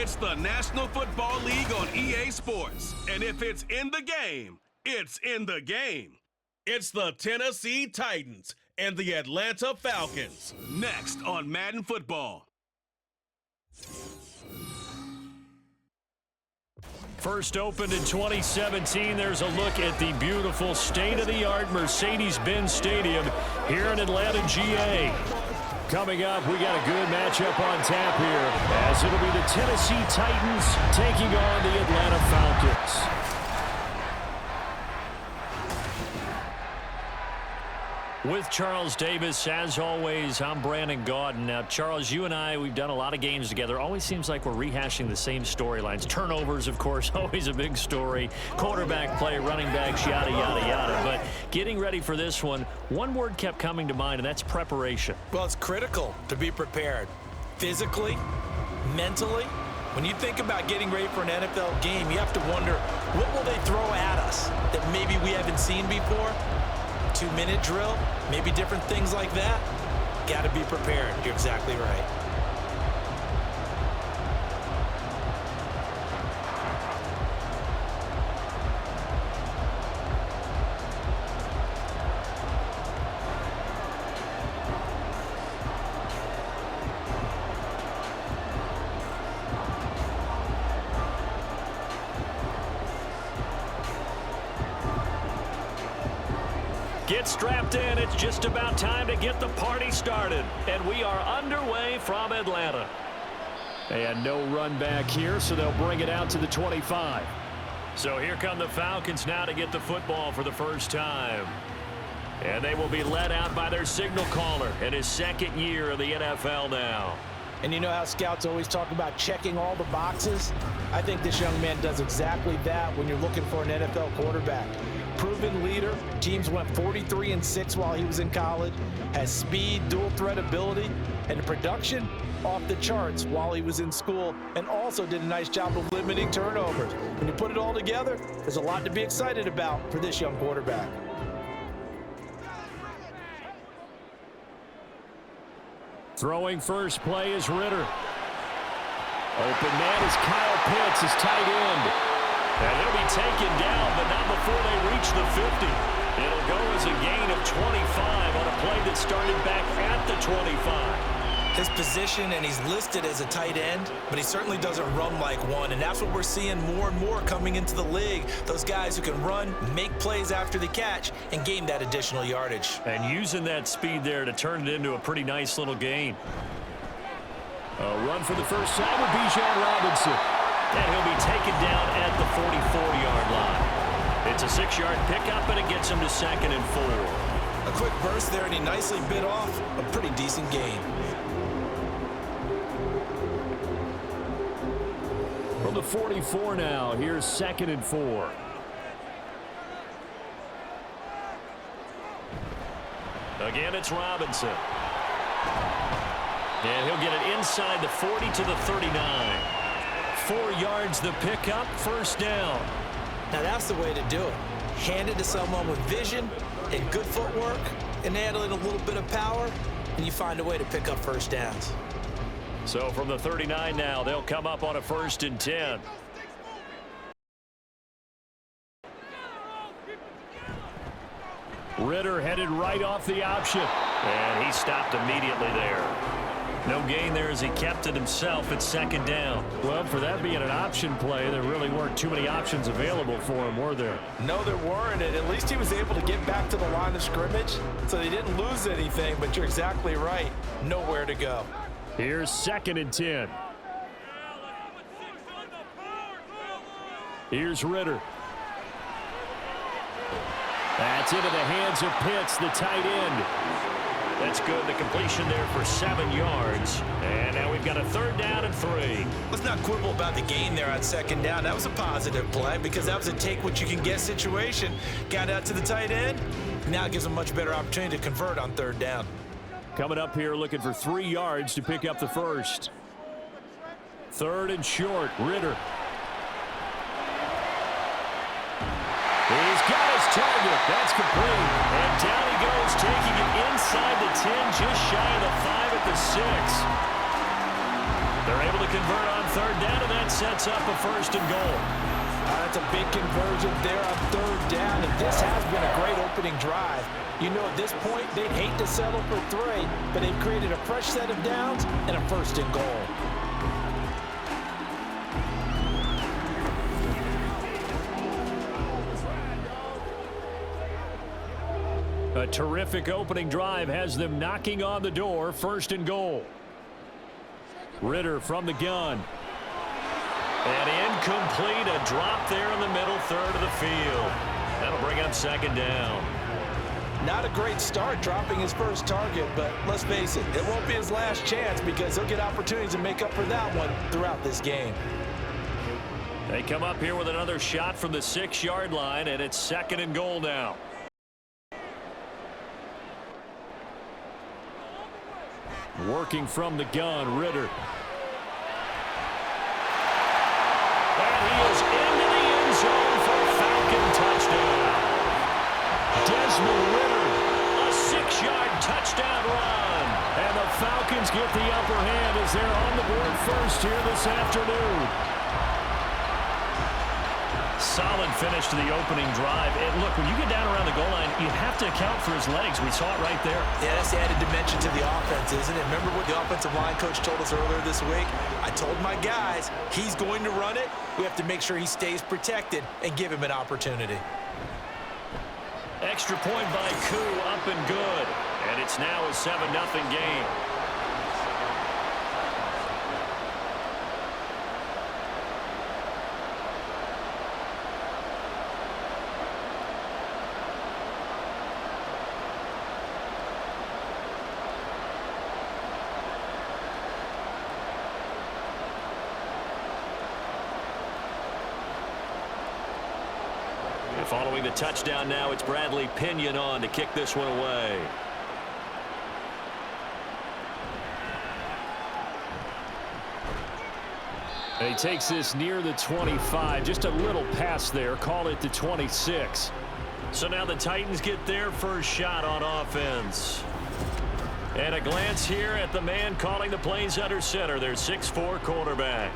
It's the National Football League on EA Sports. And if it's in the game, it's in the game. It's the Tennessee Titans and the Atlanta Falcons. Next on Madden Football. First opened in 2017, there's a look at the beautiful state-of-the-art Mercedes-Benz Stadium here in Atlanta, GA. Coming up, we got a good matchup on tap here, as it'll be the Tennessee Titans taking on the Atlanta Falcons. With Charles Davis, as always, I'm Brandon Gaudin. Now, Charles, you and I, we've done a lot of games together. Always seems like we're rehashing the same storylines. Turnovers, of course, always a big story. Quarterback play, running backs, yada, yada, yada. But getting ready for this one word kept coming to mind, and that's preparation. Well, it's critical to be prepared. Physically, mentally. When you think about getting ready for an NFL game, you have to wonder, what will they throw at us that maybe we haven't seen before? 2-minute drill, maybe different things like that. Got to be prepared. You're exactly right. Get strapped in. It's just about time to get the party started. And we are underway from Atlanta. And no run back here, so they'll bring it out to the 25. So here come the Falcons now to get the football for the first time. And they will be led out by their signal caller in his second year of the NFL now. And you know how scouts always talk about checking all the boxes? I think this young man does exactly that when you're looking for an NFL quarterback. Proven leader. Teams went 43-6 while he was in college. Has speed, dual threat ability, and the production off the charts while he was in school, and also did a nice job of limiting turnovers. When you put it all together, there's a lot to be excited about for this young quarterback. Throwing first play is Ritter. Open man is Kyle Pitts, his tight end. And it'll be taken down, but not before they reach the 50. It'll go as a gain of 25 on a play that started back at the 25. His position, and he's listed as a tight end, but he certainly doesn't run like one, and that's what we're seeing more and more coming into the league. Those guys who can run, make plays after the catch, and gain that additional yardage. And using that speed there to turn it into a pretty nice little gain. A run for the first time with Bijan Robinson. And he'll be taken down at the 44-yard line. It's a 6-yard pickup, and it gets him to 2nd and 4. A quick burst there, and he nicely bit off a pretty decent gain. From the 44 now, here's 2nd and 4. Again, it's Robinson. And he'll get it inside the 40 to the 39. 4 yards the pickup, first down. Now that's the way to do it. Hand it to someone with vision and good footwork, and add in a little bit of power, and you find a way to pick up first downs. So from the 39 now, they'll come up on a 1st and 10. Ritter headed right off the option. And he stopped immediately there. No gain there as he kept it himself at 2nd down. Well, for that being an option play, there really weren't too many options available for him, were there? No, there weren't, and at least he was able to get back to the line of scrimmage, so they didn't lose anything, but you're exactly right. Nowhere to go. Here's 2nd and 10. Here's Ritter. That's into the hands of Pitts, the tight end. That's good. The completion there for 7 yards. And now we've got a 3rd down and 3. Let's not quibble about the gain there on 2nd down. That was a positive play because that was a take-what-you-can-get situation. Got out to the tight end. Now it gives them a much better opportunity to convert on 3rd down. Coming up here looking for 3 yards to pick up the first. 3rd and short, Ritter. He's got his target. That's complete. And down he goes, taking it inside the 10, just shy of the 5 at the 6. They're able to convert on third down, and that sets up a first and goal. That's a big conversion there on third down, and this has been a great opening drive. You know, at this point, they'd hate to settle for 3, but they've created a fresh set of downs and a first and goal. A terrific opening drive has them knocking on the door, first and goal. Ritter from the gun. And incomplete, a drop there in the middle third of the field. That'll bring up second down. Not a great start dropping his first target, but let's face it, it won't be his last chance because he'll get opportunities to make up for that one throughout this game. They come up here with another shot from the 6-yard line, and it's second and goal now. Working from the gun, Ritter. And he is into the end zone for a Falcon touchdown. Desmond Ritter, a 6-yard touchdown run. And the Falcons get the upper hand as they're on the board first here this afternoon. Solid finish to the opening drive. And look, when you get down around the goal line, you have to account for his legs. We saw it right there. Yeah, that's the added dimension to the offense, isn't it? Remember what the offensive line coach told us earlier this week? I told my guys, he's going to run it. We have to make sure he stays protected and give him an opportunity. Extra point by Koo, up and good. And it's now a 7-0 game. Following the touchdown now, it's Bradley Pinion on to kick this one away. And he takes this near the 25. Just a little pass there. Call it the 26. So now the Titans get their first shot on offense. And a glance here at the man calling the plays under center. Their 6'4" quarterback.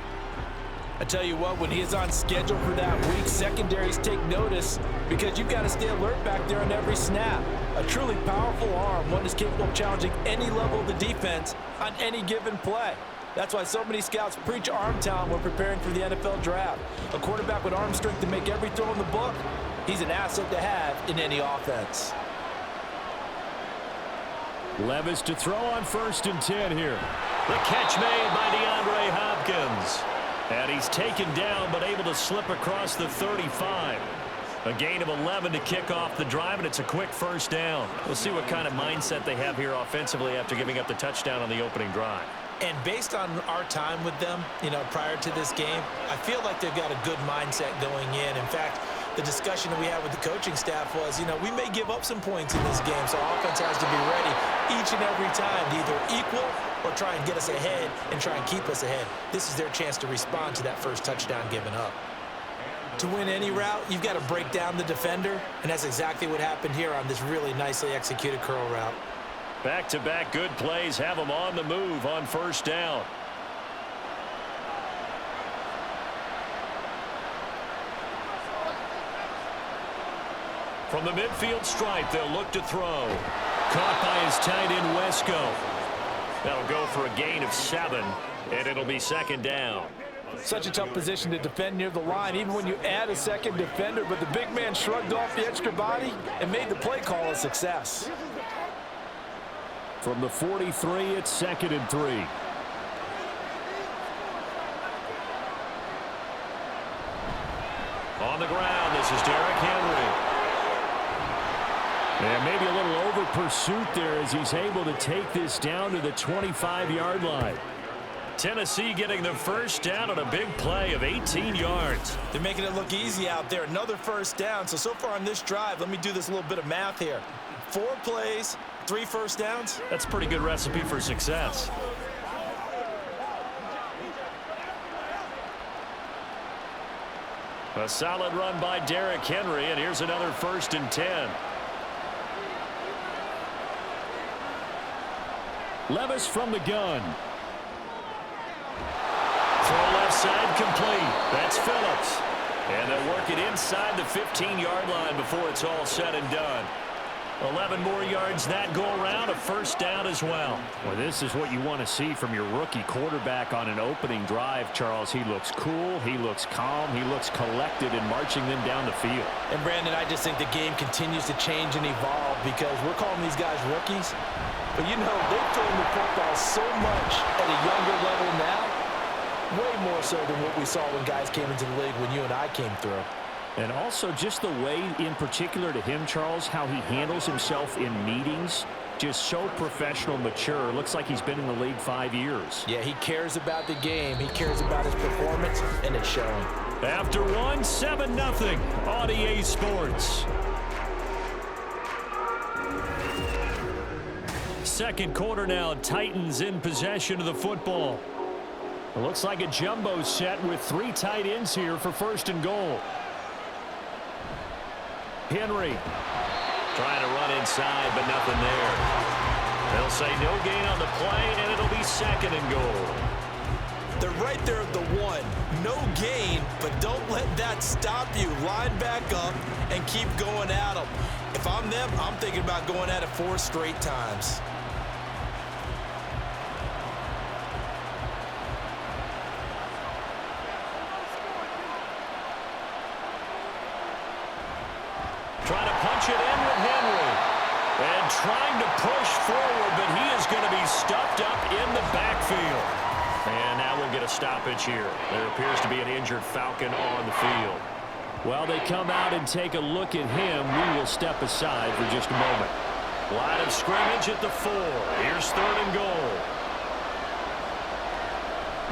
I tell you what, when he is on schedule for that week, secondaries take notice because you've got to stay alert back there on every snap. A truly powerful arm, one is capable of challenging any level of the defense on any given play. That's why so many scouts preach arm talent when preparing for the NFL draft. A quarterback with arm strength to make every throw in the book, he's an asset to have in any offense. Levis to throw on 1st and 10 here. The catch made by DeAndre Hopkins. And he's taken down but able to slip across the 35. A gain of 11 to kick off the drive, and it's a quick first down. We'll see what kind of mindset they have here offensively after giving up the touchdown on the opening drive. And based on our time with them, prior to this game, I feel like they've got a good mindset going in. In fact, the discussion that we had with the coaching staff was, we may give up some points in this game, so offense has to be ready each and every time to either equal or try and get us ahead and try and keep us ahead. This is their chance to respond to that first touchdown given up. To win any route, you've got to break down the defender, and that's exactly what happened here on this really nicely executed curl route. Back-to-back good plays have them on the move on first down. From the midfield stripe, they'll look to throw. Caught by his tight end, Wesco. That'll go for a gain of 7, and it'll be second down. Such a tough position to defend near the line, even when you add a second defender, but the big man shrugged off the extra body and made the play call a success. From the 43, it's 2nd and 3. On the ground, this is Derrick Henry. And maybe a little over pursuit there as he's able to take this down to the 25-yard line. Tennessee getting the first down on a big play of 18 yards. They're making it look easy out there. Another first down. So far on this drive, let me do this little bit of math here. 4 plays, 3 first downs. That's a pretty good recipe for success. A solid run by Derrick Henry, and here's another 1st and 10. Levis from the gun. outside, complete. That's Phillips. And they'll work it inside the 15-yard line before it's all said and done. 11 more yards that go around, a first down as well. Well, this is what you want to see from your rookie quarterback on an opening drive, Charles. He looks cool, he looks calm, he looks collected in marching them down the field. And, Brandon, I just think the game continues to change and evolve because we're calling these guys rookies. But, you know, they've thrown the football so much at a younger level now, way more so than what we saw when guys came into the league when you and I came through. And also just the way, in particular to him, Charles, how he handles himself in meetings, just so professional, mature. Looks like he's been in the league 5 years. Yeah, he cares about the game. He cares about his performance, and it's showing. After one, 7-0 on EA Sports. Second quarter now, Titans in possession of the football. It looks like a jumbo set with 3 tight ends here for first and goal. Henry trying to run inside, but nothing there. They'll say no gain on the play, and it'll be second and goal. They're right there at the 1. No gain, but don't let that stop you. Line back up and keep going at them. If I'm them, I'm thinking about going at it 4 straight times. Trying to punch it in with Henry. And trying to push forward, but he is going to be stuffed up in the backfield. And now we'll get a stoppage here. There appears to be an injured Falcon on the field. While they come out and take a look at him, we will step aside for just a moment. Line of scrimmage at the 4. Here's third and goal.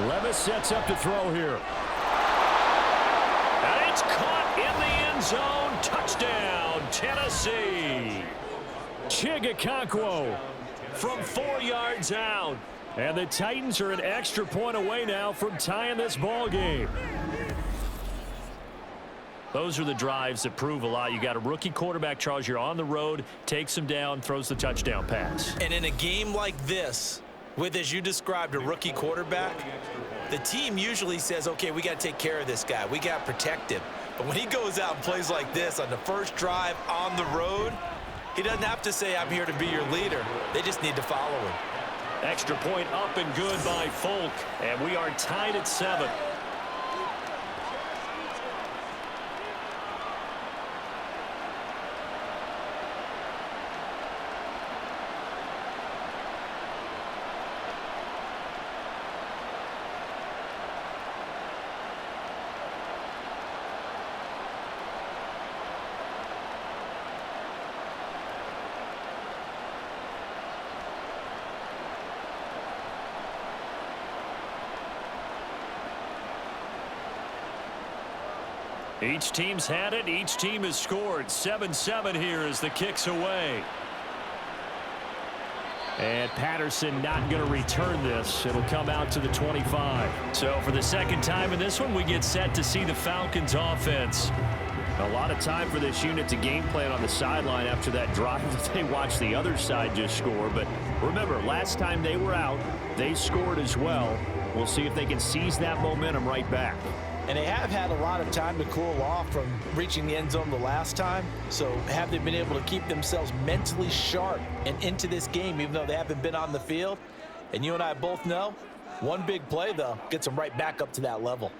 Levis sets up to throw here. And it's caught in the end zone. Touchdown, Tennessee. Chigakonkwo from 4 yards out. And the Titans are an extra point away now from tying this ball game. Those are the drives that prove a lot. You got a rookie quarterback, Charles. You're on the road, takes him down, throws the touchdown pass. And in a game like this, with, as you described, a rookie quarterback, the team usually says, okay, we got to take care of this guy. We got to protect him. But when he goes out and plays like this on the first drive on the road, he doesn't have to say, I'm here to be your leader. They just need to follow him. Extra point up and good by Folk. And we are tied at 7. Each team's had it. Each team has scored. 7-7 here as the kick's away. And Patterson not going to return this. It'll come out to the 25. So for the second time in this one, we get set to see the Falcons offense. A lot of time for this unit to game plan on the sideline after that drive that they watched the other side just score. But remember, last time they were out, they scored as well. We'll see if they can seize that momentum right back. And they have had a lot of time to cool off from reaching the end zone the last time. So have they been able to keep themselves mentally sharp and into this game, even though they haven't been on the field? And you and I both know, one big play, though, gets them right back up to that level.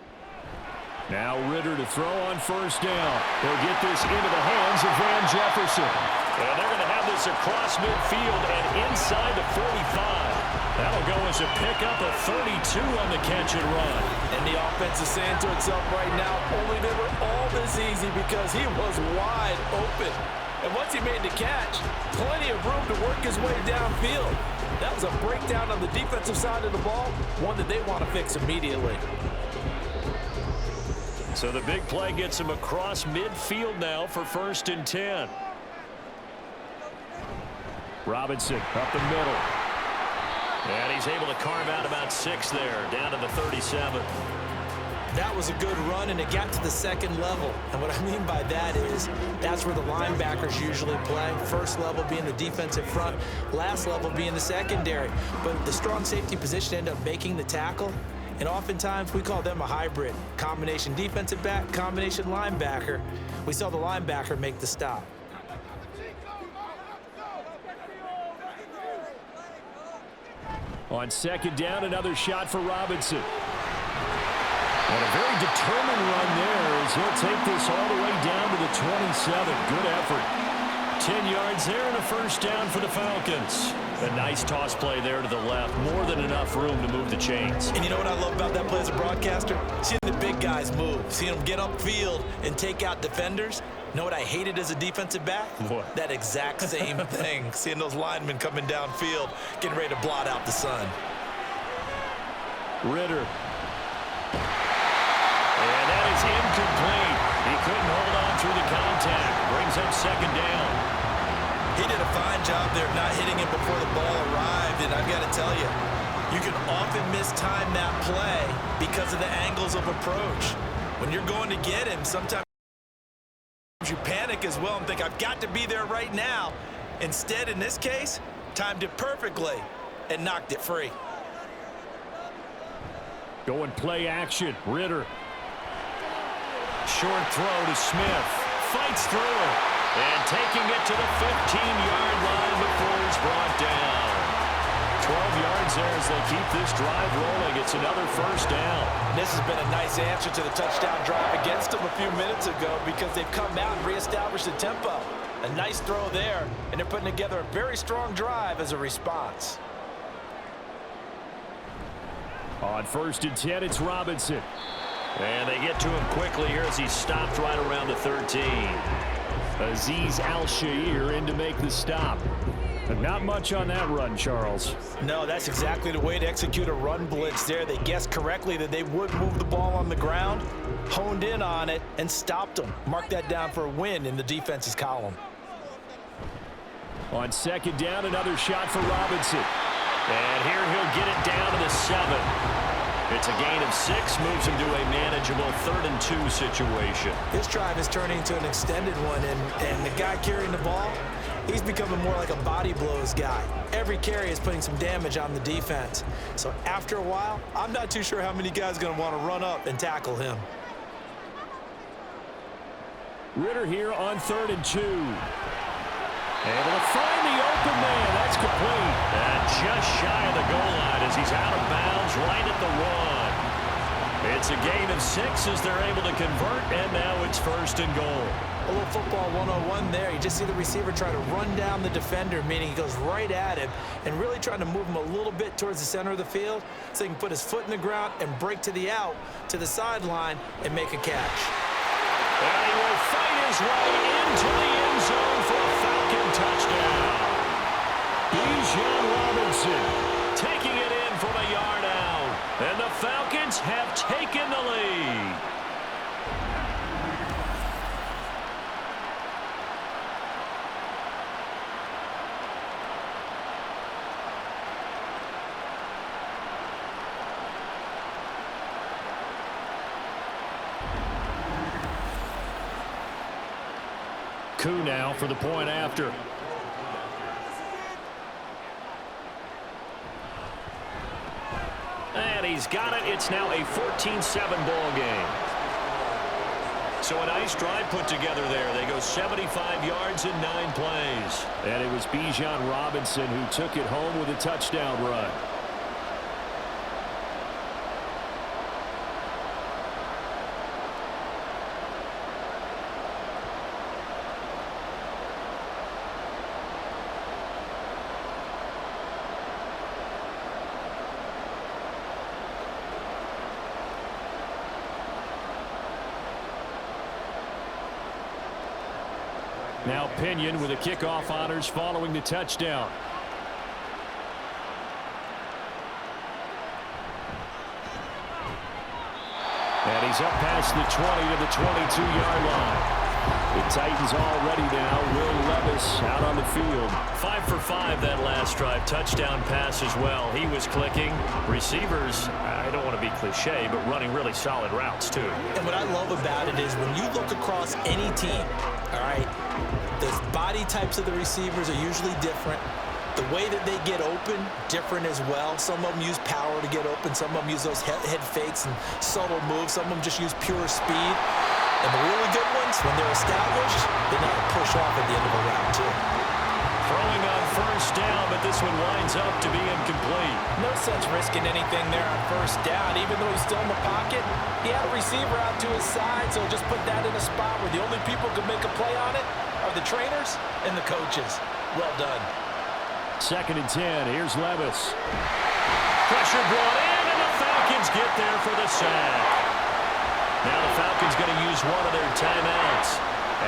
Now Ritter to throw on first down. They'll get this into the hands of Van Jefferson. And they're going to have this across midfield and inside the 45. That'll go as a pickup of 32 on the catch and run. And the offense is saying to itself right now, only they were all this easy because he was wide open. And once he made the catch, plenty of room to work his way downfield. That was a breakdown on the defensive side of the ball, one that they want to fix immediately. So the big play gets him across midfield now for 1st and 10. Robinson up the middle. And he's able to carve out about 6 there, down to the 37. That was a good run, and it got to the second level. And what I mean by that is that's where the linebackers usually play. First level being the defensive front, last level being the secondary. But the strong safety position ended up making the tackle, And oftentimes we call them a hybrid. Combination defensive back, combination linebacker. We saw the linebacker make the stop. On second down, another shot for Robinson. And a very determined run there as he'll take this all the way down to the 27. Good effort. 10 yards there and a first down for the Falcons. A nice toss play there to the left. More than enough room to move the chains. And you know what I love about that play as a broadcaster? Seeing the big guys move. Seeing them get upfield and take out defenders. You know what I hated as a defensive back? What? That exact same thing. Seeing those linemen coming downfield, getting ready to blot out the sun. Ritter. And that is incomplete. He couldn't hold on through the contact. Brings up second down. He did a fine job there of not hitting him before the ball arrived. And I've got to tell you, you can often mistime that play because of the angles of approach. When you're going to get him, sometimes you panic as well and think, I've got to be there right now. Instead, in this case, timed it perfectly and knocked it free. Going play action. Ritter. Short throw to Smith. Fights through it. And taking it to the 15-yard line before he's brought down. 12 yards there as they keep this drive rolling. It's another first down. This has been a nice answer to the touchdown drive against them a few minutes ago because they've come out and reestablished the tempo. A nice throw there, and they're putting together a very strong drive as a response. On first and 10, it's Robinson. And they get to him quickly here as he stopped right around the 13. Azeez Al-Shaair in to make the stop. But not much on that run, Charles. No, that's exactly the way to execute a run blitz there. They guessed correctly that they would move the ball on the ground, honed in on it, and stopped them. Mark that down for a win in the defense's column. On second down, another shot for Robinson. And here he'll get it down to the 7. It's a gain of 6, moves him to a manageable 3rd and 2 situation. This drive is turning into an extended one, and the guy carrying the ball, he's becoming more like a body blows guy. Every carry is putting some damage on the defense. So after a while, I'm not too sure how many guys are going to want to run up and tackle him. Ritter here on 3rd and 2. Able to find the open man. That's complete. And just shy of the goal line as he's out of bounds right at the 1. It's a gain of 6 as they're able to convert, and now it's 1st and goal. A little football 101 there. You just see the receiver try to run down the defender, meaning he goes right at him and really trying to move him a little bit towards the center of the field so he can put his foot in the ground and break to the out, to the sideline, and make a catch. And he will fight his way into the end zone for a Falcon touchdown. Bijan Robinson taking it in from a yard out. And the Falcons have taken the lead. Coup now for the point after. And he's got it. It's now a 14-7 ball game. So a nice drive put together there. They go 75 yards in 9 plays. And it was Bijan Robinson who took it home with a touchdown run. Now Pinion with the kickoff honors following the touchdown. And he's up past the 20 to the 22-yard line. The Titans all ready now. Will Levis out on the field. 5 for 5 that last drive. Touchdown pass as well. He was clicking. Receivers, I don't want to be cliche, but running really solid routes too. And what I love about it is when you look across any team, all right, the body types of the receivers are usually different. the way that they get open, different as well. Some of them use power to get open. Some of them use those head fakes and subtle moves. Some of them just use pure speed. And the really good ones, when they're established, they know how to push off at the end of a round, too. Throwing on first down, but this one winds up to be incomplete. No sense risking anything there on first down. Even though he's still in the pocket, he had a receiver out to his side, so just put that in a spot where the only people who can make a play on it are the trainers and the coaches. Well done. 2nd and 10. Here's Levis. Pressure brought in, and the Falcons get there for the sack. Now the Falcons going to use one of their timeouts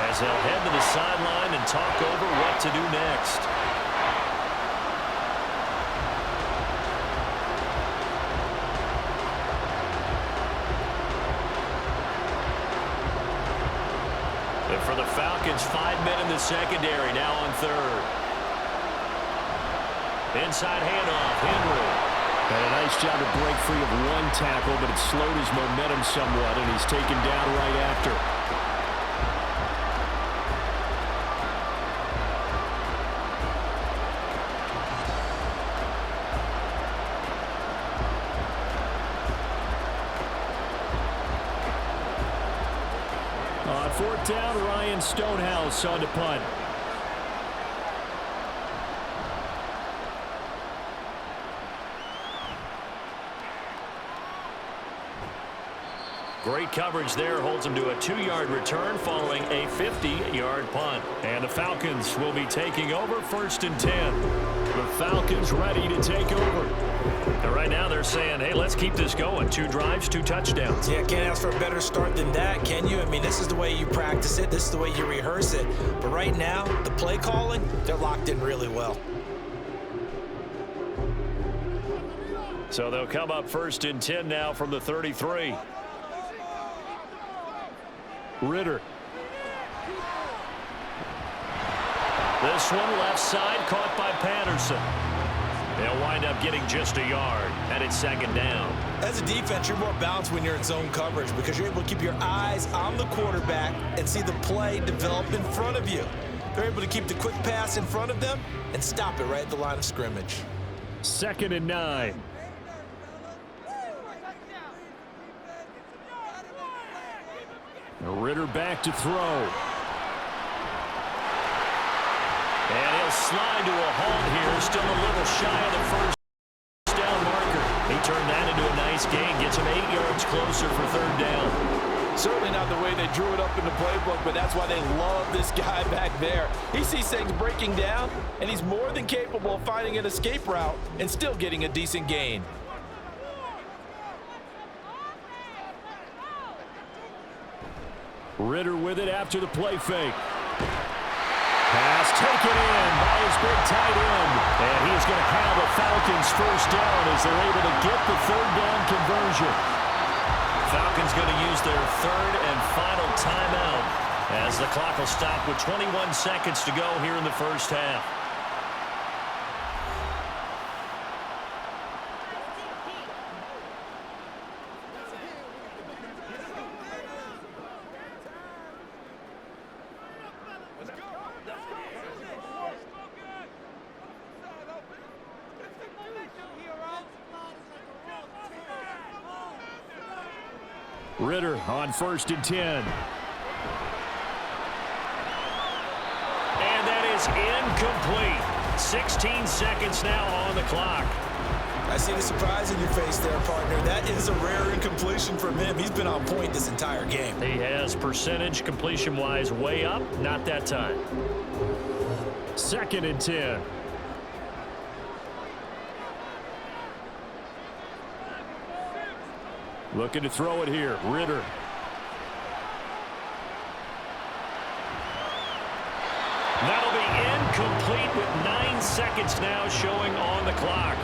as they'll head to the sideline and talk over what to do next. And for the Falcons, 5 men in the secondary, now on 3rd. Inside handoff, Henry. Had a nice job to break free of one tackle, but it slowed his momentum somewhat, and he's taken down right after. On 4th down, Ryan Stonehouse on to punt. Great coverage there, holds him to a 2-yard return following a 50-yard punt. And the Falcons will be taking over 1st and 10. The Falcons ready to take over. And right now they're saying, hey, let's keep this going. 2 drives, 2 touchdowns. Yeah, can't ask for a better start than that, can you? I mean, this is the way you practice it. This is the way you rehearse it. But right now, the play calling, they're locked in really well. So they'll come up 1st and 10 now from the 33. Ritter. This one left side caught by Patterson. They'll wind up getting just a yard, and it's 2nd down. As a defense, you're more balanced when you're in zone coverage because you're able to keep your eyes on the quarterback and see the play develop in front of you. They're able to keep the quick pass in front of them and stop it right at the line of scrimmage. 2nd and 9. Ritter back to throw. And he'll slide to a halt here, still a little shy of the first down marker. He turned that into a nice gain, gets him 8 yards closer for 3rd down. Certainly not the way they drew it up in the playbook, but that's why they love this guy back there. He sees things breaking down, and he's more than capable of finding an escape route and still getting a decent gain. Ritter with it after the play fake. Pass taken in by his big tight end. And he's going to have the Falcons 1st down as they're able to get the 3rd down conversion. Falcons going to use their 3rd and final timeout as the clock will stop with 21 seconds to go here in the 1st half. Ritter on 1st and 10. And that is incomplete. 16 seconds now on the clock. I see the surprise in your face there, partner. That is a rare incompletion from him. He's been on point this entire game. He has percentage completion-wise way up. Not that time. 2nd and 10. Looking to throw it here. Ritter. That'll be incomplete with 9 seconds now showing on the clock.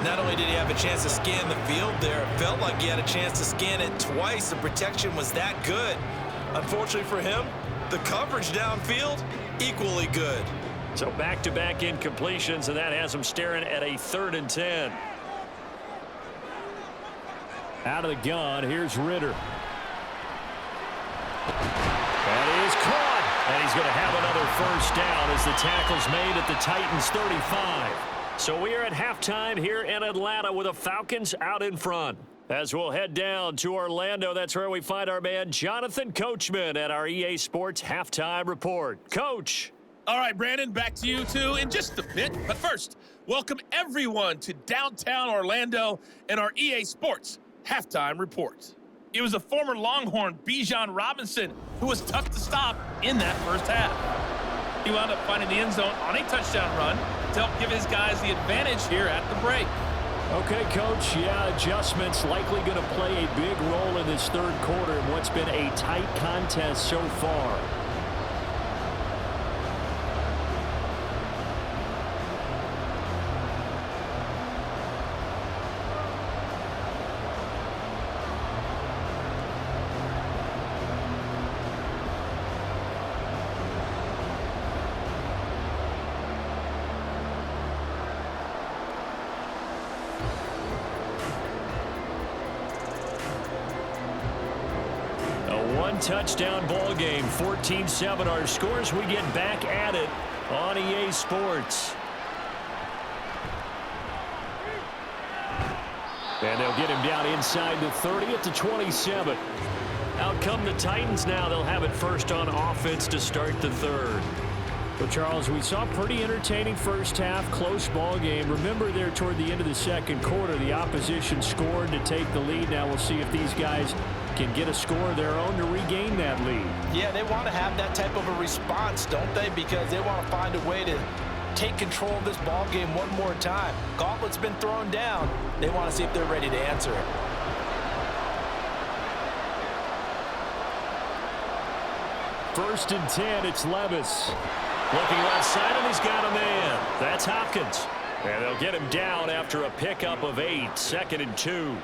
Not only did he have a chance to scan the field there, it felt like he had a chance to scan it twice. The protection was that good. Unfortunately for him, the coverage downfield, equally good. So back-to-back incompletions, and that has him staring at a 3rd and 10. Out of the gun, here's Ritter. That is caught, and he's going to have another first down as the tackle's made at the Titans' 35. So we are at halftime here in Atlanta with the Falcons out in front. As we'll head down to Orlando, that's where we find our man Jonathan Coachman at our EA Sports Halftime Report. Coach. All right, Brandon, back to you two in just a bit. But first, welcome everyone to downtown Orlando and our EA Sports Halftime Report. It was a former Longhorn, Bijan Robinson, who was tough to stop in that first half. He wound up finding the end zone on a touchdown run to help give his guys the advantage here at the break. Okay, Coach, yeah, adjustments likely going to play a big role in this third quarter in what's been a tight contest so far. Touchdown ball game, 14-7 our scores. We get back at it on EA Sports. And they'll get him down inside the 30 at the 27. Out come the Titans now. They'll have it first on offense to start the third. Well, Charles, we saw a pretty entertaining first half, close ball game. Remember there toward the end of the second quarter, the opposition scored to take the lead. Now we'll see if these guys can get a score of their own to regain that lead. Yeah, they want to have that type of a response, don't they? Because they want to find a way to take control of this ball game one more time. Gauntlet's been thrown down. They want to see if they're ready to answer it. First and 10, it's Levis. Looking right side, and he's got a man. That's Hopkins. And they'll get him down after a pickup of 8. 2nd and 2.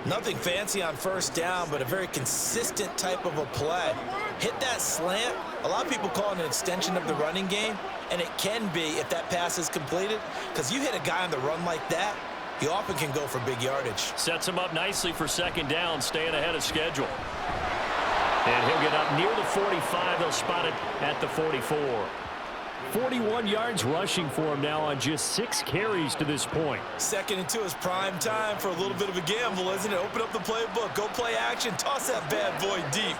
Nothing fancy on first down, but a very consistent type of a play. Hit that slant. A lot of people call it an extension of the running game, and it can be if that pass is completed, because you hit a guy on the run like that, you often can go for big yardage. Sets him up nicely for second down, staying ahead of schedule. And he'll get up near the 45. They'll spot it at the 44. 41 yards rushing for him now on just 6 carries to this point. 2nd and 2 is prime time for a little bit of a gamble, isn't it? Open up the playbook, go play action, toss that bad boy deep.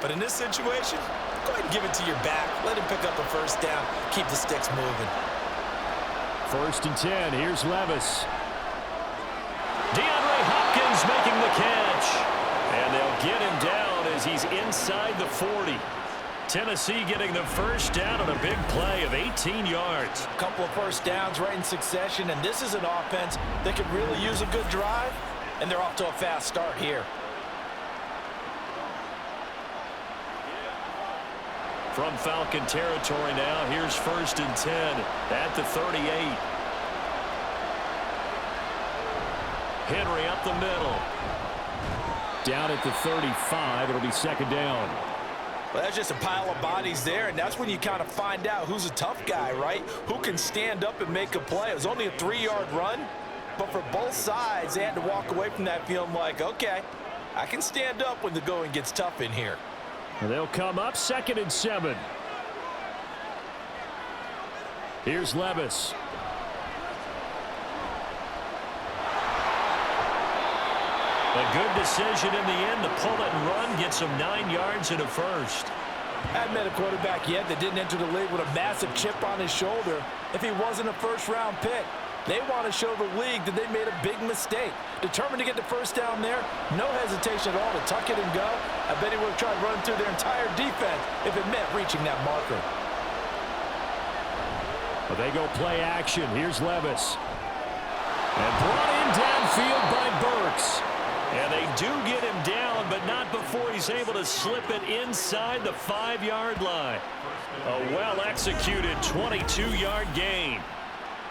But in this situation, go ahead and give it to your back. Let him pick up a first down. Keep the sticks moving. 1st and 10. Here's Levis. DeAndre Hopkins making the catch. And they'll get him down as he's inside the 40. Tennessee getting the first down on a big play of 18 yards. A couple of first downs right in succession, and this is an offense that could really use a good drive, and they're off to a fast start here. From Falcon territory now, here's 1st and 10 at the 38. Henry up the middle. Down at the 35, it'll be 2nd down. Well, that's just a pile of bodies there, and that's when you kind of find out who's a tough guy, right? Who can stand up and make a play. It was only a 3-yard run, but for both sides, they had to walk away from that feeling like, okay, I can stand up when the going gets tough in here. And they'll come up 2nd and 7. Here's Levis. A good decision in the end to pull it and run, gets him 9 yards and a first. I haven't met a quarterback yet that didn't enter the league with a massive chip on his shoulder if he wasn't a first-round pick. They want to show the league that they made a big mistake. Determined to get the first down there, no hesitation at all to tuck it and go. I bet he would have tried running through their entire defense if it meant reaching that marker. Well, they go play action. Here's Levis. And brought in downfield by Burks. And they do get him down, but not before he's able to slip it inside the 5-yard line. A well-executed 22-yard gain.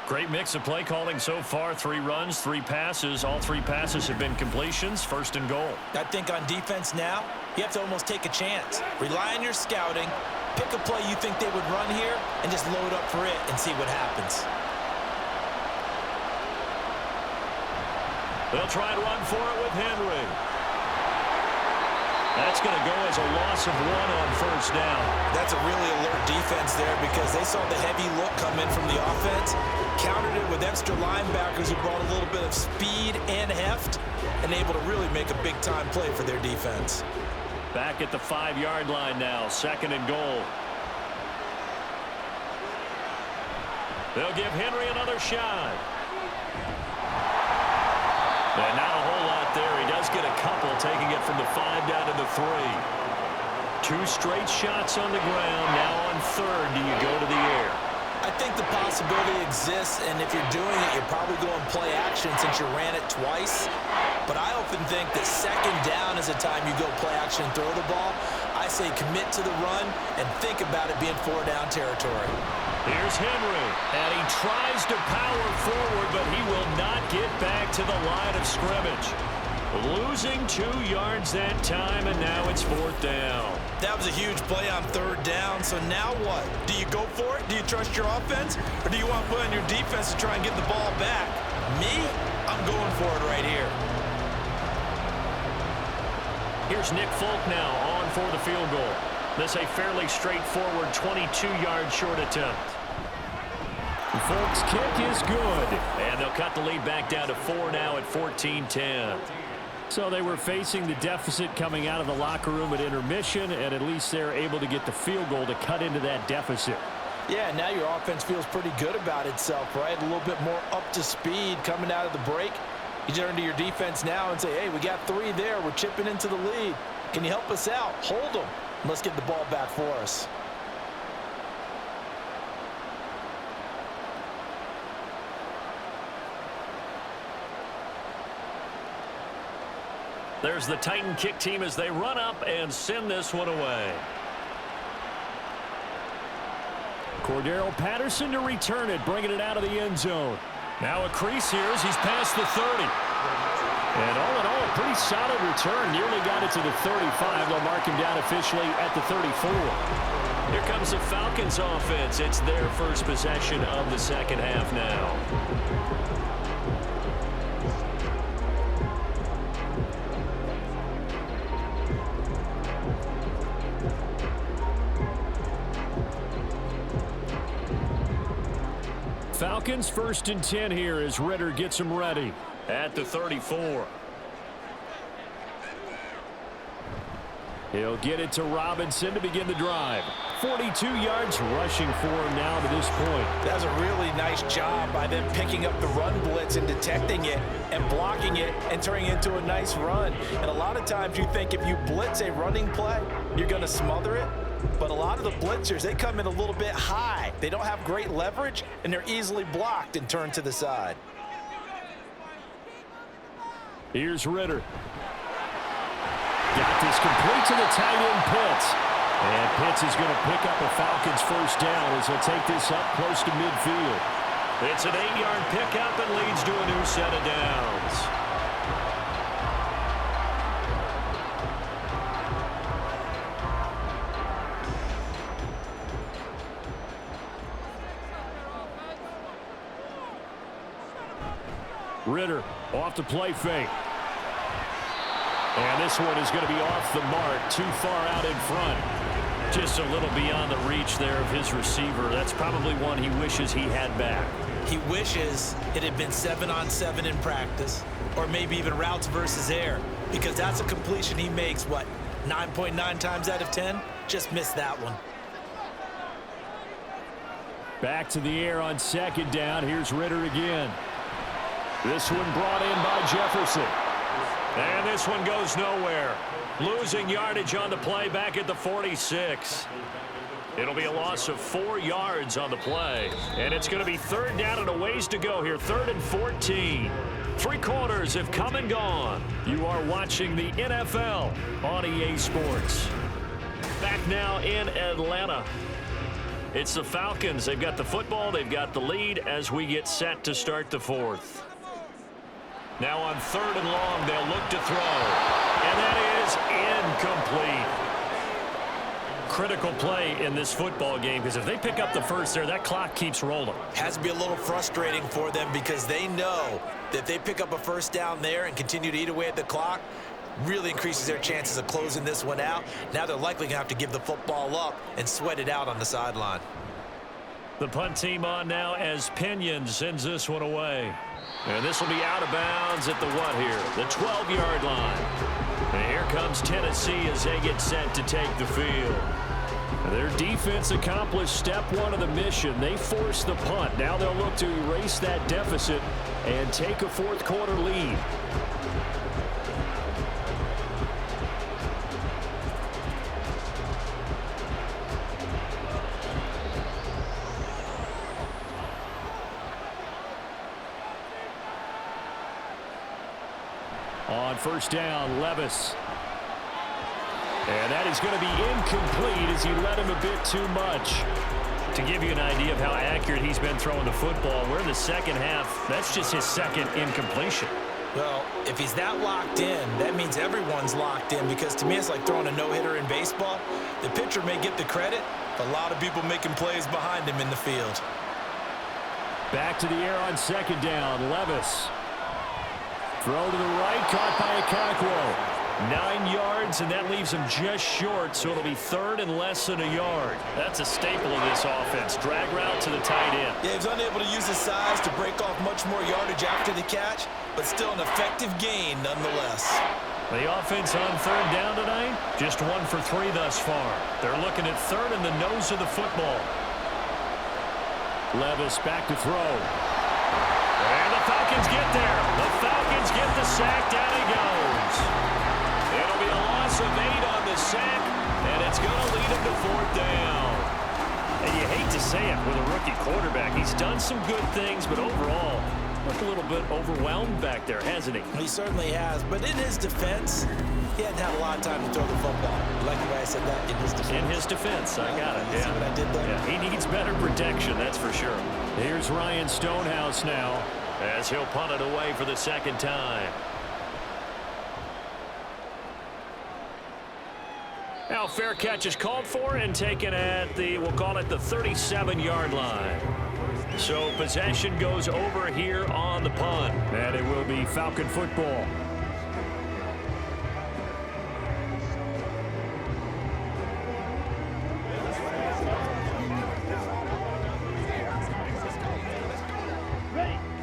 Great mix of play calling so far. 3 runs, 3 passes. All 3 passes have been completions. 1st and goal. I think on defense now, you have to almost take a chance. Rely on your scouting. Pick a play you think they would run here and just load up for it and see what happens. They'll try and run for it with Henry. That's going to go as a loss of 1 on 1st down. That's a really alert defense there because they saw the heavy look come in from the offense, countered it with extra linebackers who brought a little bit of speed and heft, and able to really make a big-time play for their defense. Back at the 5-yard line now, 2nd and goal. They'll give Henry another shot. And not a whole lot there. He does get a couple, taking it from the 5 down to the 3. 2 straight shots on the ground. Now on 3rd, do you go to the air? I think the possibility exists, and if you're doing it, you're probably going play action since you ran it twice. But I often think that 2nd down is the time you go play action and throw the ball. I say commit to the run and think about it being 4-down territory. Here's Henry, and he tries to power forward, but he will not get back to the line of scrimmage. Losing 2 yards that time, and now it's 4th down. That was a huge play on 3rd down, so now what? Do you go for it? Do you trust your offense? Or do you want to put on your defense to try and get the ball back? Me? I'm going for it right here. Here's Nick Folk now on for the field goal. This a fairly straightforward 22-yard short attempt. Folk's kick is good, and they'll cut the lead back down to 4 now at 14-10. So they were facing the deficit coming out of the locker room at intermission, and at least they're able to get the field goal to cut into that deficit. Yeah, now your offense feels pretty good about itself, right? A little bit more up to speed coming out of the break. You turn to your defense now and say, hey, we got 3 there. We're chipping into the lead. Can you help us out? Hold them. Let's get the ball back for us. There's the Titan kick team as they run up and send this one away. Cordero Patterson to return it, bringing it out of the end zone. Now a crease here as he's past the 30. And all in all, a pretty solid return. Nearly got it to the 35. They'll mark him down officially at the 34. Here comes the Falcons offense. It's their first possession of the 2nd half now. Falcons 1st and 10 here as Ritter gets them ready at the 34. He'll get it to Robinson to begin the drive. 42 yards rushing for him now to this point. That was a really nice job by them picking up the run blitz and detecting it and blocking it and turning it into a nice run. And a lot of times you think if you blitz a running play, you're going to smother it. But a lot of the blitzers, they come in a little bit high. They don't have great leverage, and they're easily blocked and turned to the side. Here's Ritter. Got this complete to the tight end Pitts. And Pitts is going to pick up a Falcons 1st down as he'll take this up close to midfield. It's an 8-yard pickup and leads to a new set of downs. Ritter off the play fake. And this one is going to be off the mark, too far out in front. Just a little beyond the reach there of his receiver. That's probably one he wishes he had back. He wishes it had been 7-on-7 in practice, or maybe even routes versus air, because that's a completion he makes, what, 9.9 times out of 10? Just missed that one. Back to the air on 2nd down. Here's Ritter again. This one brought in by Jefferson. And this one goes nowhere. Losing yardage on the play back at the 46. It'll be a loss of 4 yards on the play. And it's going to be 3rd down and a ways to go here. 3rd and 14. 3 quarters have come and gone. You are watching the NFL on EA Sports. Back now in Atlanta. It's the Falcons. They've got the football. They've got the lead as we get set to start the 4th. Now on 3rd and long, they'll look to throw. And that is incomplete. Critical play in this football game, because if they pick up the 1st there, that clock keeps rolling. Has to be a little frustrating for them because they know that if they pick up a 1st down there and continue to eat away at the clock, really increases their chances of closing this one out. Now they're likely going to have to give the football up and sweat it out on the sideline. The punt team on now as Pinion sends this one away. And this will be out of bounds at the what here? The 12-yard line. And here comes Tennessee as they get set to take the field. Their defense accomplished step one of the mission. They forced the punt. Now they'll look to erase that deficit and take a fourth-quarter lead. On first down, Levis. And that is going to be incomplete as he led him a bit too much. To give you an idea of how accurate he's been throwing the football, we're in the second half. That's just his second incompletion. Well, if he's that locked in, that means everyone's locked in, because to me it's like throwing a no-hitter in baseball. The pitcher may get the credit, but a lot of people making plays behind him in the field. Back to the air on second down, Levis. Throw to the right, caught by Okonkwo. 9 yards, and that leaves him just short, so it'll be third and less than a yard. That's a staple of this offense. Drag route to the tight end. Yeah, he was unable to use his size to break off much more yardage after the catch, but still an effective gain nonetheless. The offense on third down tonight, just 1 for 3 thus far. They're looking at third in the nose of the football. Levis back to throw. And the Falcons get there. The Falcons get the sack. Down he goes. It'll be a loss of 8 on the sack, and it's going to lead him to fourth down. And you hate to say it with a rookie quarterback. He's done some good things, but overall, looked a little bit overwhelmed back there, hasn't he? He certainly has, but in his defense, he hadn't had a lot of time to throw the football. You like the way I said that? In his defense. In his defense, I got it. You see what I did there? Yeah, he needs better protection, that's for sure. Here's Ryan Stonehouse now as he'll punt it away for the second time. Now fair catch is called for and taken at the, we'll call it the 37-yard line. So possession goes over here on the punt. And it will be Falcon football.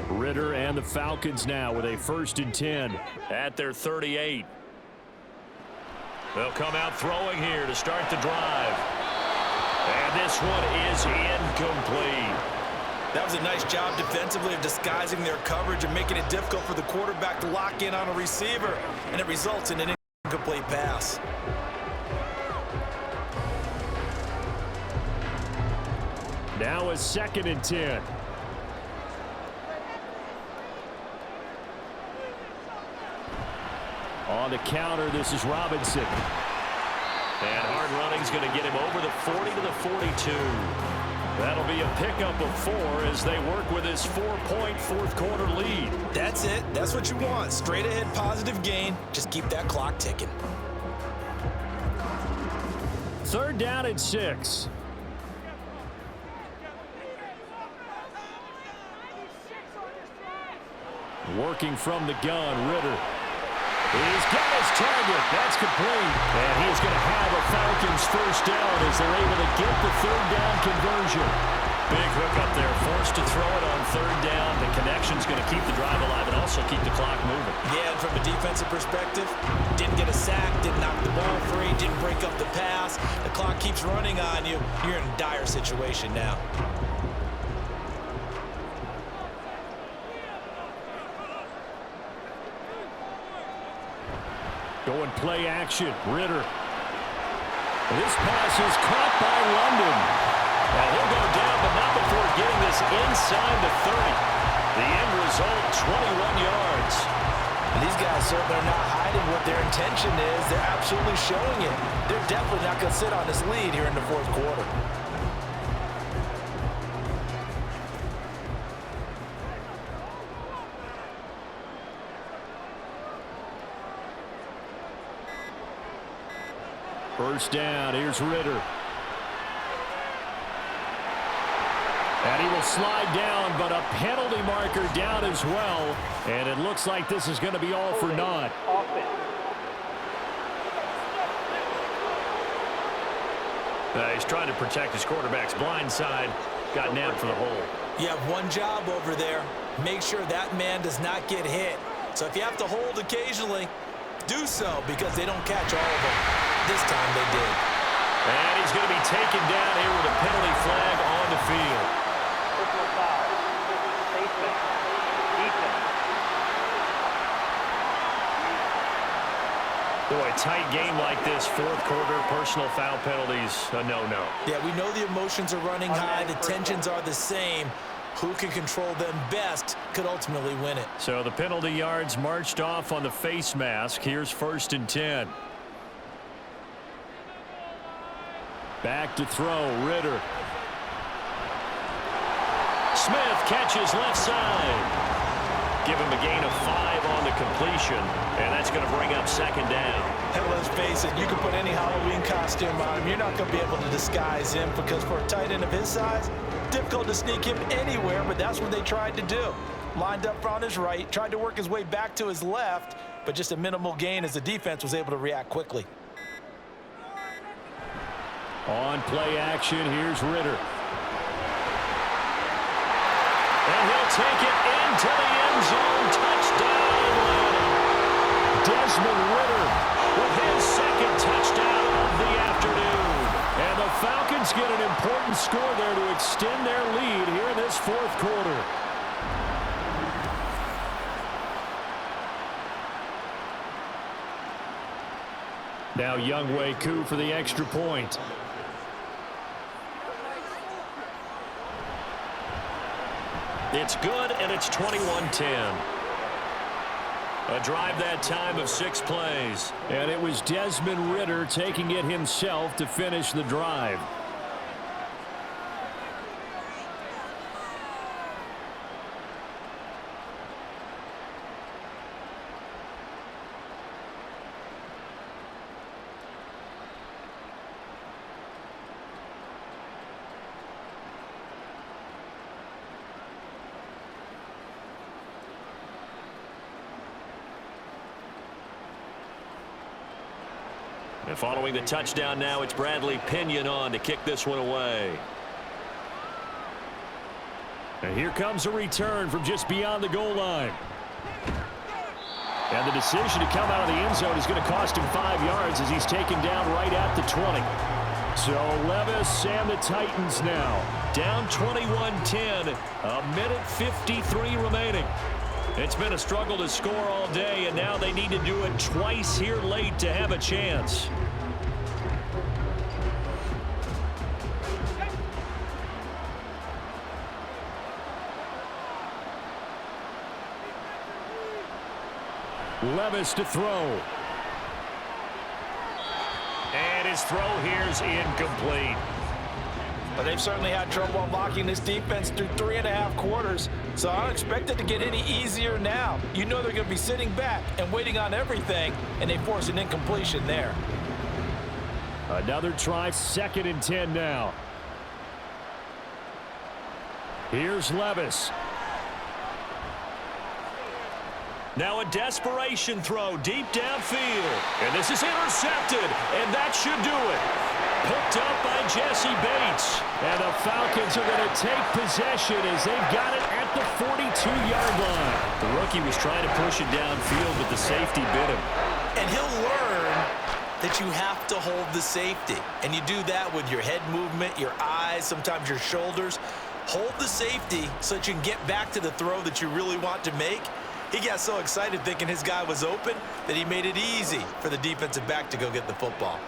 Ritter and the Falcons now with a 1st and 10 at their 38. They'll come out throwing here to start the drive. And this one is incomplete. That was a nice job defensively of disguising their coverage and making it difficult for the quarterback to lock in on a receiver, and it results in an incomplete pass. Now a 2nd and 10. On the counter, this is Robinson. And hard running's going to get him over the 40 to the 42. That'll be a pickup of 4 as they work with his 4-point fourth-quarter lead. That's it. That's what you want. Straight ahead positive gain. Just keep that clock ticking. 3rd down and 6. Working from the gun, Ritter. He's got his target. That's complete. And he's going to have a Falcons 1st down as they're able to get the 3rd down conversion. Big hook up there. Forced to throw it on 3rd down. The connection's going to keep the drive alive and also keep the clock moving. Yeah, and from a defensive perspective, didn't get a sack, didn't knock the ball free, didn't break up the pass. The clock keeps running on you. You're in a dire situation now. Going play action, Ritter. This pass is caught by London. And he'll go down, but not before getting this inside the 30. The end result, 21 yards. And these guys certainly are not hiding what their intention is. They're absolutely showing it. They're definitely not going to sit on this lead here in the 4th quarter. First down, here's Ritter. And he will slide down, but a penalty marker down as well. And it looks like this is going to be all for naught. He's trying to protect his quarterback's blind side. Got nabbed for the hole. You have one job over there. Make sure that man does not get hit. So if you have to hold occasionally, do so, because they don't catch all of them. This time they did. And he's going to be taken down here with a penalty flag on the field. Personal foul. Safety. Defense. Boy, tight game like this, fourth quarter, personal foul penalties, a no-no. Yeah, we know the emotions are running high. The tensions are the same. Who can control them best could ultimately win it. So the penalty yards marched off on the face mask. Here's 1st and 10. Back to throw, Ritter. Smith catches left side. Give him a gain of 5 on the completion, and that's going to bring up 2nd down. And let's face it, you can put any Halloween costume on him. You're not going to be able to disguise him, because for a tight end of his size, difficult to sneak him anywhere, but that's what they tried to do. Lined up on his right, tried to work his way back to his left, but just a minimal gain as the defense was able to react quickly. On play action, here's Ritter. And he'll take it into the end zone. Touchdown, Atlanta. Desmond Ritter with his 2nd touchdown of the afternoon. And the Falcons get an important score there to extend their lead here in this 4th quarter. Now Younghoe Koo for the extra point. It's good, and it's 21-10. A drive that time of 6 plays. And it was Desmond Ritter taking it himself to finish the drive. And following the touchdown now, it's Bradley Pinion on to kick this one away. And here comes a return from just beyond the goal line. And the decision to come out of the end zone is going to cost him 5 yards as he's taken down right at the 20. So Levis and the Titans now down 21-10, a minute 53 remaining. It's been a struggle to score all day, and now they need to do it twice here late to have a chance. Levis to throw. And his throw here's incomplete. But they've certainly had trouble unlocking this defense through 3.5 quarters, so I don't expect it to get any easier now. You know they're going to be sitting back and waiting on everything, and they force an incompletion there. Another try, 2nd and 10 now. Here's Levis. Now a desperation throw deep downfield. And this is intercepted, and that should do it. Picked up by Jesse Bates. And the Falcons are going to take possession as they've got it at the 42-yard line. The rookie was trying to push it downfield, but the safety bit him. And he'll learn that you have to hold the safety. And you do that with your head movement, your eyes, sometimes your shoulders. Hold the safety so that you can get back to the throw that you really want to make. He got so excited thinking his guy was open that he made it easy for the defensive back to go get the football.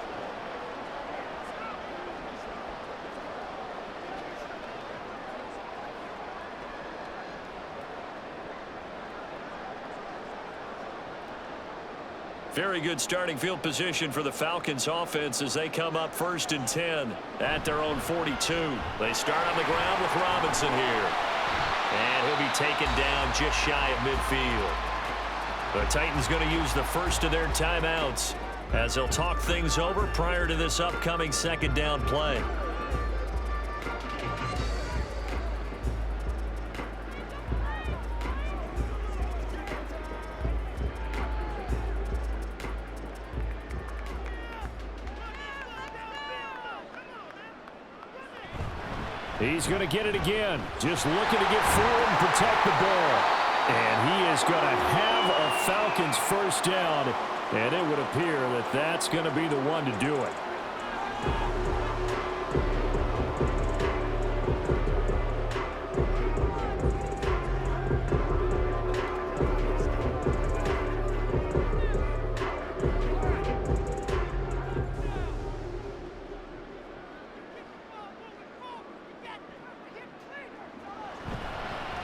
Very good starting field position for the Falcons offense as they come up 1st and 10 at their own 42. They start on the ground with Robinson here. And he'll be taken down just shy of midfield. The Titans going to use the first of their timeouts as they'll talk things over prior to this upcoming 2nd down play. He's going to get it again. Just looking to get forward and protect the ball. And he is going to have a Falcons first down. And it would appear that that's going to be the one to do it.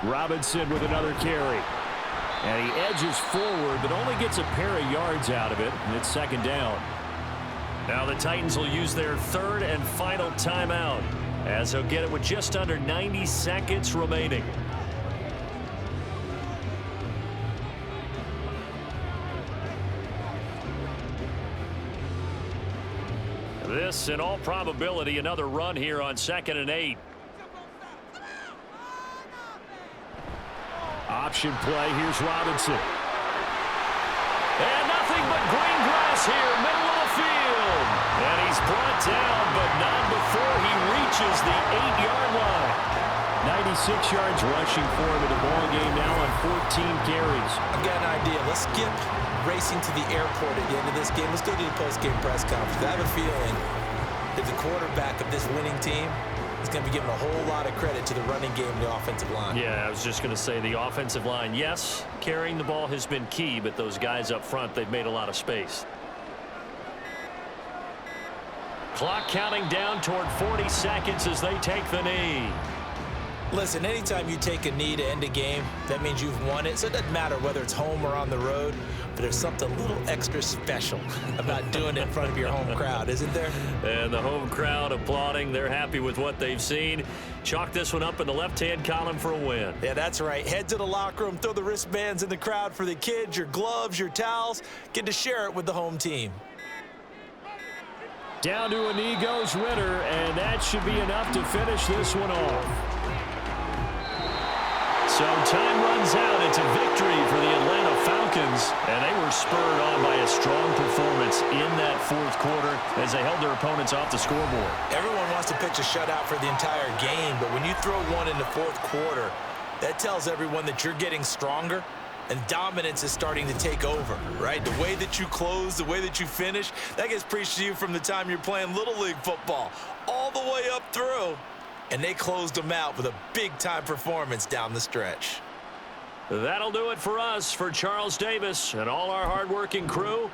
Robinson with another carry. And he edges forward, but only gets a pair of yards out of it, and it's second down. Now the Titans will use their third and final timeout, as they'll get it with just under 90 seconds remaining. This, in all probability, another run here on 2nd and 8. Option play. Here's Robinson. And nothing but green grass here, middle of the field. And he's brought down, but not before he reaches the 8-yard line. 96 yards rushing for him in the ball game now on 14 carries. I've got an idea. Let's skip racing to the airport at the end of this game. Let's go to the post-game press conference. I have a feeling that the quarterback of this winning team is going to be given a whole lot of credit to the running game and the offensive line. Yeah, I was just going to say the offensive line, yes, carrying the ball has been key, but those guys up front, they've made a lot of space. Clock counting down toward 40 seconds as they take the knee. Listen, anytime you take a knee to end a game, that means you've won it. So it doesn't matter whether it's home or on the road, but there's something a little extra special about doing it in front of your home crowd, isn't there? And the home crowd applauding. They're happy with what they've seen. Chalk this one up in the left-hand column for a win. Yeah, that's right. Head to the locker room, throw the wristbands in the crowd for the kids, your gloves, your towels. Get to share it with the home team. Down to a knee goes Ritter, and that should be enough to finish this one off. So time runs out. It's a victory for the Atlanta Falcons, and they were spurred on by a strong performance in that fourth quarter as they held their opponents off the scoreboard. Everyone wants to pitch a shutout for the entire game, but when you throw one in the fourth quarter, that tells everyone that you're getting stronger and dominance is starting to take over, right? The way that you close, the way that you finish, that gets preached to you from the time you're playing Little League football all the way up through. And they closed them out with a big-time performance down the stretch. That'll do it for us. For Charles Davis and all our hardworking crew,